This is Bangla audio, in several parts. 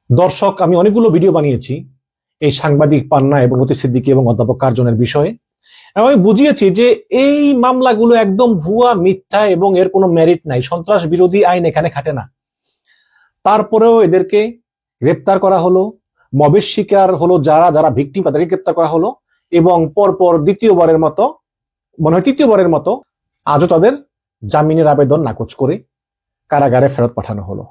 দর্শক, আমি অনেকগুলো ভিডিও বানিয়েছি এই সাংবাদিক পান্না এবং লতিফ সিদ্দিকী এবং অধ্যাপক কার্জনের বিষয়ে। এবং আমি বুঝিয়েছি যে এই মামলাগুলো একদম ভুয়া, মিথ্যা এবং এর কোনো মেরিট নাই। সন্ত্রাস বিরোধী আইন এখানে খাটে না। তারপরেও এদেরকে গ্রেপ্তার করা হলো, মবের শিকার হলো যারা যারা ভিকটিম তাদেরকে গ্রেপ্তার করা হলো, এবং পরপর দ্বিতীয়বারের মতো, মনে হয় তৃতীয়বারের মতো, আজও তাদের জামিনের আবেদন নাকচ করে কারাগারে ফেরত পাঠানো হলো।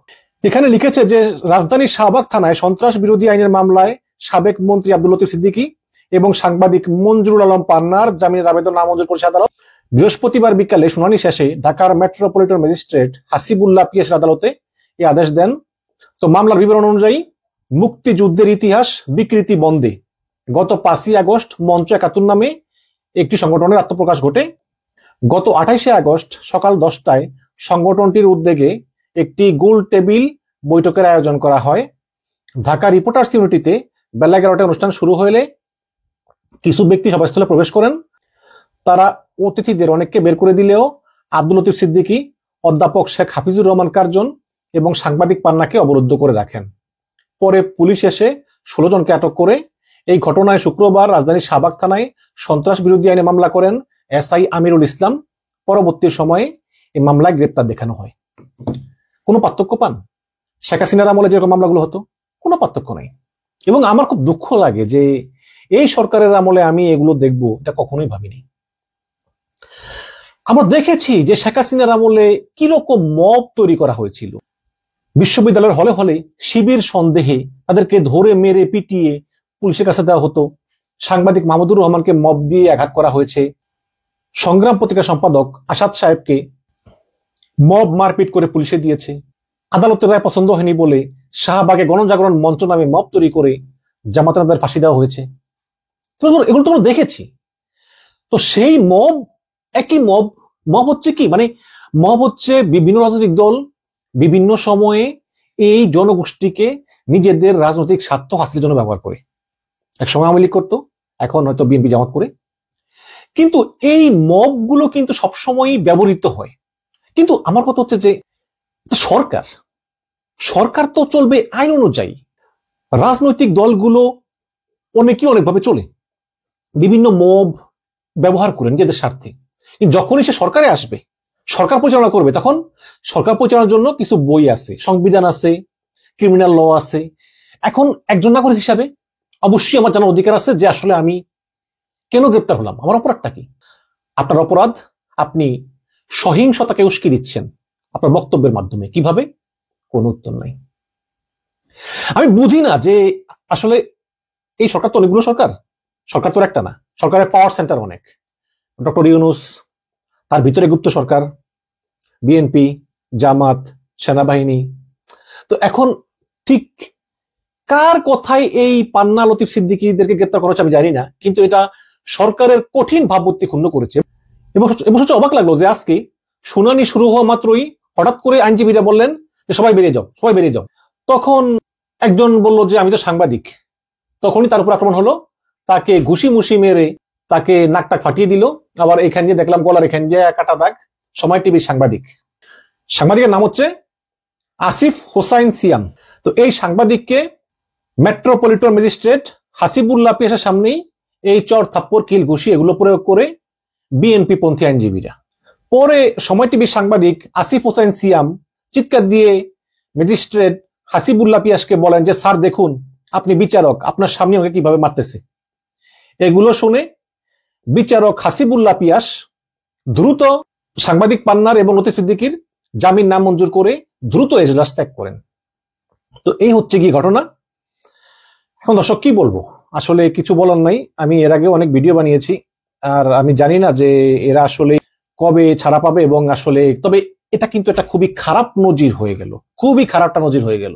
এখানে লিখেছে যে রাজধানীর শাহবাগ থানায় সন্ত্রাস বিরোধী আইনের মামলায় সাবেক মন্ত্রী আব্দুল লতিফ সিদ্দিকী এবং সাংবাদিক মঞ্জুরুল আলম পান্নার জামিনের আবেদন নামঞ্জুর করেছে আদালত। বৃহস্পতিবার বিকালে শুনানি শেষে ঢাকার মেট্রোপলিটন ম্যাজিস্ট্রেট হাসিবুল্লাহ পিএসের আদালতে এই আদেশ দেন। তো মামলার বিবরণ অনুযায়ী মুক্তিযুদ্ধের ইতিহাস বিকৃতি বন্ধে গত 5ই আগস্ট মঞ্চ 71 নামে একটি সংগঠনের আত্মপ্রকাশ ঘটে। গত 28শে আগস্ট সকাল 10টায় সংগঠনটির উদ্যোগে একটি গোল টেবিল বৈঠকের আয়োজন করা হয়। ঢাকা রিপোর্টার্স ইউনিটিতে বেলা 11টায় অনুষ্ঠান শুরু হলে কিছু ব্যক্তি সভাস্থলে প্রবেশ করেন। তারা অতিথিদের অনেককে বের করে দিলেও আব্দুল লতিফ সিদ্দিকী, অধ্যাপক শেখ হাফিজুর রহমান কার্জন এবং সাংবাদিক পান্নাকে অবরুদ্ধ করে রাখেন। পরে পুলিশ এসে 16 জনকে আটক করে এই ঘটনায় শুক্রবার রাজধানীর শাহবাগ থানায় সন্ত্রাস বিরোধী আইনে মামলা করেন এসআই আমিরুল ইসলাম। পরবর্তী সময়ে এই মামলায় গ্রেপ্তার দেখানো হয়। কোনো পার্থক্য পান শেখ হাসিনার আমলে যেরকম মামলাগুলো হতো? কোনো পার্থক্য নাই। এবং আমার খুব দুঃখ লাগে যে এই সরকারের আমলে আমি এগুলো দেখব, এটা কখনোই ভাবিনি। আমরা দেখেছি যে শেখ হাসিনার আমলে কিরকম মব তৈরি করা হয়েছিল। বিশ্ববিদ্যালয়ের হলে হলে শিবির সন্দেহে তাদেরকে ধরে মেরে পিটিয়ে পুলিশের কাছে দেওয়া হতো। সাংবাদিক মাহমুদুর রহমানকে মব দিয়ে আঘাত করা হয়েছে। সংগ্রাম পত্রিকা সম্পাদক আসাদ সাহেবকে মব মারপিট করে পুলিশে দিয়েছে। আদালতের রায় পছন্দ হয়নি বলে শাহবাগে গণজাগরণ মঞ্চ নামে মব তৈরি করে জামাতাদের ফাঁসি দেওয়া হয়েছে। এগুলো তো আমরা দেখেছি। তো সেই মব, একই মব হচ্ছে কি, মানে মব হচ্ছে বিভিন্ন রাজনৈতিক দল বিভিন্ন সময়ে এই জনগোষ্ঠীকে নিজেদের রাজনৈতিক স্বার্থ হাসিলের জন্য ব্যবহার করে। এক সময় আওয়ামী লীগ করতো, এখন হয়তো বিএনপি জামাত করে। কিন্তু এই মবগুলো কিন্তু সবসময়ই ব্যবহৃত হয়। কিন্তু আমার কথা হচ্ছে যে সরকার তো চলবে আইন অনুযায়ী। রাজনৈতিক দলগুলো অনেকেই অনেকভাবে চলে, বিভিন্ন মব ব্যবহার করে নিজেদের স্বার্থে। কিন্তু যখনই সে সরকারে আসবে, সরকার পরিচালনা করবে, তখন সরকার পরিচালনার জন্য কিছু বই আছে, সংবিধান আছে, ক্রিমিনাল ল আছে। এখন একজন নাগরিক হিসাবে অবশ্যই আমার জানার অধিকার আছে যে আসলে আমি কেন গ্রেপ্তার হলাম, আমার অপরাধটা কি। আপনার অপরাধ, আপনি সহিংসতাকে উস্কে দিচ্ছেন আপনার বক্তব্যের মাধ্যমে। কিভাবে? কোনো উত্তর নাই। আমি বুঝি না যে আসলে এই সরকার তো অনেকগুলো সরকার তো একটা না, সরকারের পাওয়ার সেন্টার অনেক। ডক্টর ইউনূস, তার ভিতরে গুপ্ত সরকার, বিএনপি, জামাত, সেনাবাহিনী। তো এখন ঠিক কার কথায় এই পান্না লতিফ সিদ্দিকীদেরকে গ্রেপ্তার করা হচ্ছে আমি জানি না, কিন্তু এটা সরকারের কঠিন ভাবমূর্তি ক্ষুণ্ণ করেছে। এবং সবচেয়ে অবাক লাগলো যে আজকে শুনানি শুরু হওয়া মাত্রই হঠাৎ করে আইনজীবীরা বললেন যে সবাই বেরিয়ে যাও। তখন একজন বলল যে আমি তো সাংবাদিক। তখনই তার উপর আক্রমণ হলো, তাকে ঘুষি মুষি মেরে তাকে নাকটাক ফাটিয়ে দিল। আবার এখান দিয়ে দেখলাম গলার এখান দিয়ে কাটা দাগ। সময় টিভির সাংবাদিকের নাম হচ্ছে আসিফ হোসাইন সিয়াম। তো এই সাংবাদিককে মেট্রোপলিটন ম্যাজিস্ট্রেট হাসিবুল্লাহ পিএসের সামনেই এই চর থাপ্পড় কিল ঘুষি এগুলো প্রয়োগ করে বিএনপি পন্থী আইনজীবীরা। পরে সময় টিভির সাংবাদিক আসিফ হোসাইন সিয়াম চিৎকার দিয়ে ম্যাজিস্ট্রেট হাসিবুল্লাহ পিয়াসকে বলেন যে স্যার দেখুন, আপনি বিচারক, আপনার সামনে ওকে কিভাবে মারতেছে। এগুলো শুনে বিচারক হাসিবুল্লাহ পিয়াস দ্রুত সাংবাদিক পান্নার এবং লতিফ সিদ্দিকীর জামিন নামঞ্জুর করে দ্রুত এজলাস ত্যাগ করেন। তো এই হচ্ছে কি ঘটনা। এখন দর্শক কি বলবো, আসলে কিছু বলার নাই। আমি এর আগে অনেক ভিডিও বানিয়েছি, আর আমি জানি না যে এরা আসলে কবে ছাড়া পাবে। এবং আসলে তবে এটা কিন্তু একটা খুবই খারাপ নজির হয়ে গেল, খুবই খারাপটা নজির হয়ে গেল।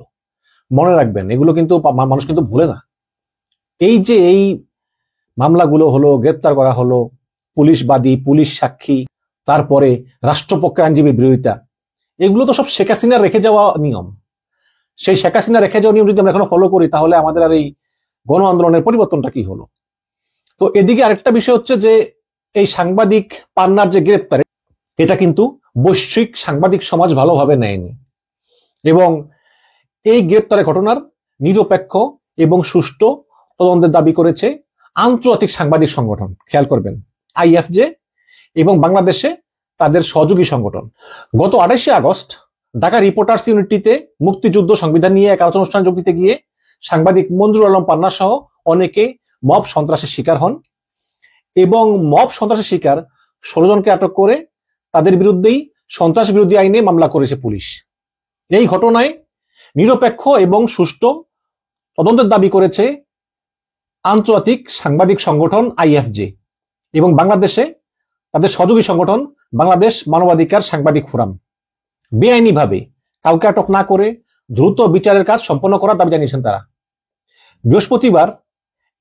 মনে রাখবেন, এগুলো কিন্তু মানুষ কিন্তু ভুলে না। এই যে এই মামলাগুলো হলো, গ্রেপ্তার করা হলো, পুলিশ বাদী, পুলিশ সাক্ষী, তারপরে রাষ্ট্রপক্ষের আইনজীবীর বিরোধিতা, এগুলো তো সব শেখ হাসিনা রেখে যাওয়া নিয়ম। সেই শেখ হাসিনা রেখে যাওয়া নিয়ম যদি আমরা এখনো ফলো করি, তাহলে আমাদের আর এই গণ আন্দোলনের পরিবর্তনটা কি হলো। তো এদিকে আরেকটা বিষয় হচ্ছে যে এই সাংবাদিক পান্নার যে গ্রেপ্তার, এটা কিন্তু বৈশ্বিক সাংবাদিক সমাজ ভালোভাবে নেয়নি। এবং এই গ্রেপ্তারের ঘটনার নিরপেক্ষ এবং সুষ্ঠু তদন্তের দাবি করেছে আন্তর্জাতিক সাংবাদিক সংগঠন, খেয়াল করবেন, আইএফজে, এবং বাংলাদেশে তাদের সহযোগী সংগঠন। গত 28শে আগস্ট ঢাকা রিপোর্টার্স ইউনিটিতে মুক্তিযুদ্ধ সংবিধান নিয়ে এক আলোচনা অনুষ্ঠানে যোগ দিতে গিয়ে সাংবাদিক মঞ্জুর আলম পান্না সহ অনেকে মব সন্ত্রাসের শিকার হন এবং মব সন্ত্রাসের শিকার 16 জনকে আটক করে তাদের বিরুদ্ধেই সন্ত্রাস বিরোধী আইনে মামলা করেছে পুলিশ। এই ঘটনায় নিরপেক্ষ এবং সুষ্ঠু তদন্তের দাবি করেছে আন্তর্জাতিক সাংবাদিক সংগঠন আইএফজে এবং বাংলাদেশে তাদের সহযোগী সংগঠন বাংলাদেশ মানবাধিকার সাংবাদিক ফোরাম। বেআইনিভাবে কাউকে আটক না করে দ্রুত বিচারের কাজ সম্পন্ন করার দাবি জানিয়েছেন তারা। বৃহস্পতিবার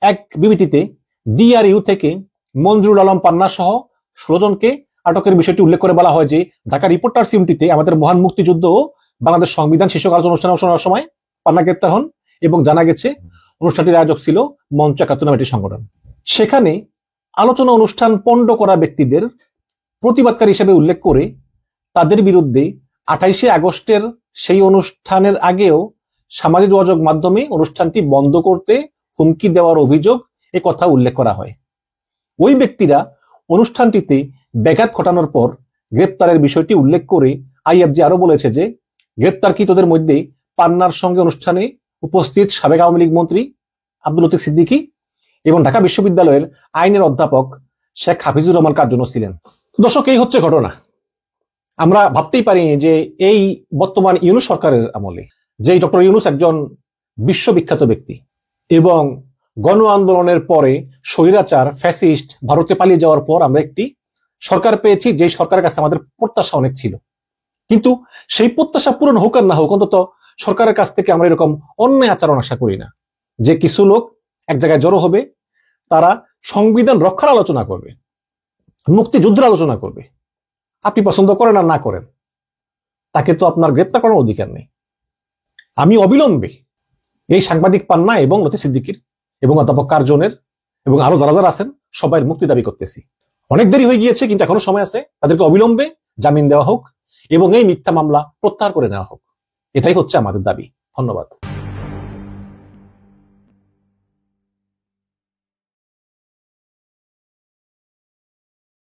এক বিবৃতিতে ডিআরইউ থেকে মঞ্জুরুল আলম পান্না সহ 16 জনকে আটকের বিষয়টি উল্লেখ করে বলা হয় যে ঢাকা রিপোর্টার্স ইউনিটিতে আমাদের মহান মুক্তিযুদ্ধ ও বাংলাদেশ সংবিধান শীর্ষক আলোচনা অনুষ্ঠানে অংশ নেওয়ার সময় পান্না গ্রেপ্তার হন এবং জানা গেছে অনুষ্ঠানটির আয়োজক ছিল মঞ্চ 71 নামে একটি সংগঠন। সেখানে আলোচনা অনুষ্ঠান পণ্ড করা ব্যক্তিদের প্রতিবাদকারী হিসেবে উল্লেখ করে তাদের বিরুদ্ধে 28শে আগস্টের সেই অনুষ্ঠানের আগেও সামাজিক যোগাযোগ মাধ্যমে অনুষ্ঠানটি বন্ধ করতে হুমকি দেওয়ার অভিযোগ এ কথা উল্লেখ করা হয়। ওই ব্যক্তিরা অনুষ্ঠানটিতে ব্যাঘাত ঘটানোর পর গ্রেপ্তারের বিষয়টি উল্লেখ করে আইএফজে আরো বলেছে যে গ্রেপ্তারকৃতদের মধ্যে পান্নার সঙ্গে অনুষ্ঠানে উপস্থিত সাবেক আওয়ামী লীগ মন্ত্রী আব্দুল লতিফ সিদ্দিকী এবং ঢাকা বিশ্ববিদ্যালয়ের আইনের অধ্যাপক শেখ হাফিজুর রহমান কার্জন ছিলেন। দর্শক, এই হচ্ছে ঘটনা। আমরা ভাবতেই পারিনি যে এই বর্তমান ইউনূস সরকারের আমলে, যে ডক্টর ইউনূস একজন বিশ্ববিখ্যাত ব্যক্তি এবং গণ আন্দোলনের পরে স্বৈরাচার ফ্যাসিস্ট ভারতে পালিয়ে যাওয়ার পর আমরা একটি সরকার পেয়েছি, যে সরকারের কাছে আমাদের প্রত্যাশা অনেক ছিল, কিন্তু সেই প্রত্যাশা পূরণ হোক আর না হোক, অন্তত সরকারের কাছ থেকে আমরা এরকম অন্যায় আচরণ আশা করি না যে কিছু লোক এক জায়গায় জড়ো হবে, তারা সংবিধান রক্ষার আলোচনা করবে, মুক্তিযুদ্ধের আলোচনা করবে। আপনি পছন্দ করেন আর না করেন, তাকে তো আপনার গ্রেপ্তার করার অধিকার নেই। আমি অবিলম্বে এই সাংবাদিক পান্না এবং লতিফ সিদ্দিকীর এবং অধ্যাপক কার্জনের এবং আরো যারা যারা আছেন সবাই মুক্তি দাবি করতেছি। অনেক দেরি হয়ে গিয়েছে, কিন্তু এখনো সময় আছে। তাদেরকে অবিলম্বে জামিন দেওয়া হোক এবং এই মিথ্যা মামলা প্রত্যাহার করে নেওয়া হোক। এটাই হচ্ছে আমাদের দাবি। ধন্যবাদ।